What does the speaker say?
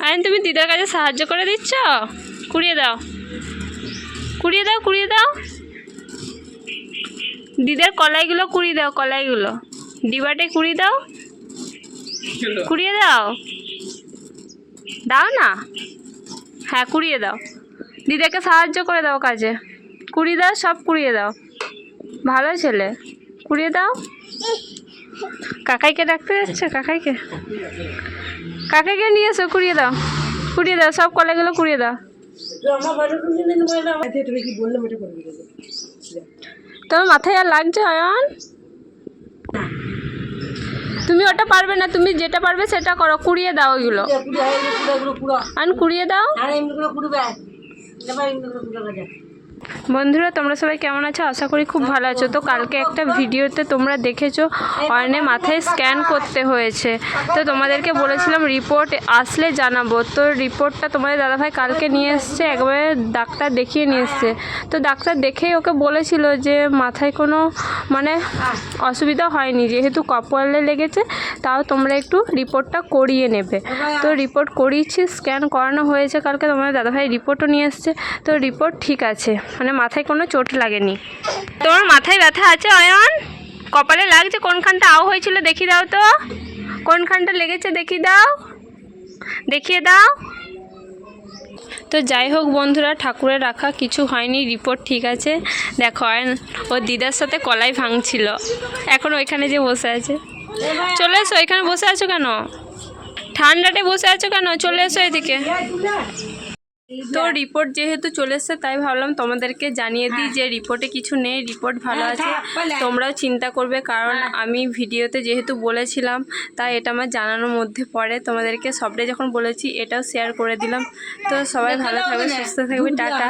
Ion তুমি দিদার কাছে সাহায্য করে দিচ্ছ? কুড়িয়ে দাও, কুড়িয়ে দাও, কুড়িয়ে দাও। দিদার কলাইগুলো কুড়িয়ে দাও, কলাইগুলো ডিবাটে কুড়িয়ে দাও, কুড়িয়ে দাও, দাও না। হ্যাঁ কুড়িয়ে দাও, দিদাকে সাহায্য করে দাও কাজে। কুড়িয়ে দাও, সব কুড়িয়ে দাও, ভালো ছেলে। কুড়িয়ে দাও। কাকাইকে ডাকতে যাচ্ছে, কাকাইকে, কাকাইকে নিয়ে এসো। কুড়িয়ে দাও, কুড়িয়ে দাও, সব কলাইগুলো কুড়িয়ে দাও। তোমার মাথায় আর লাগছে আয়ন? তুমি ওটা পারবে না, তুমি যেটা পারবে সেটা করো। কুড়িয়ে দাও ওইগুলো, আয়ন কুড়িয়ে দাও। বন্ধুরা তোমরা সবাই কেমন আছো? আশা করি খুব ভালো আছো। তো কালকে একটা ভিডিওতে তোমরা দেখেছো অয়নের মাথায় স্ক্যান করতে হয়েছে, তো তোমাদেরকে বলেছিলাম রিপোর্ট আসলে জানাবো। তো রিপোর্টটা তোমাদের দাদাভাই কালকে নিয়ে এসছে, একবারে ডাক্তার দেখিয়ে নিয়ে এসছে। তো ডাক্তার দেখেই ওকে বলেছিল যে মাথায় কোনো মানে অসুবিধা হয়নি, যেহেতু কপালে লেগেছে, তাও তোমরা একটু রিপোর্টটা করিয়ে নেবে। তো রিপোর্ট করিয়েছি, স্ক্যান করানো হয়েছে কালকে, তোমাদের দাদাভাই রিপোর্টও নিয়ে এসছে। তো রিপোর্ট ঠিক আছে, মানে মাথায় কোনো চোট লাগেনি। তোমার মাথায় ব্যথা আছে অয়ন? কপালে লাগছে? কোনখানটা আও হয়েছিল দেখিয়ে দাও তো, কোনখানটা লেগেছে দেখিয়ে দাও, দেখিয়ে দাও। তো যাই হোক বন্ধুরা, ঠাকুরের রাখা কিছু হয়নি, রিপোর্ট ঠিক আছে। দেখো অয়ন ওর দিদার সাথে কলাই ভাঙছিল, এখন ওইখানে যে বসে আছে। চলে এসো, এখানে বসে আছো কেন? ঠান্ডাতে বসে আছো কেন? চলে এসো এদিকে। তো রিপোর্ট যেহেতু চলে এসছে, তাই ভাবলাম তোমাদেরকে জানিয়ে দিই যে রিপোর্টে কিছু নেই, রিপোর্ট ভালো আছে। তোমরাও চিন্তা করবে, কারণ আমি ভিডিওতে যেহেতু বলেছিলাম, তাই এটা আমার জানানোর মধ্যে পড়ে। তোমাদেরকে সবটাই যখন বলেছি, এটাও শেয়ার করে দিলাম। তো সবাই ভালো থাকবে, সুস্থ থাকবে, টাটা।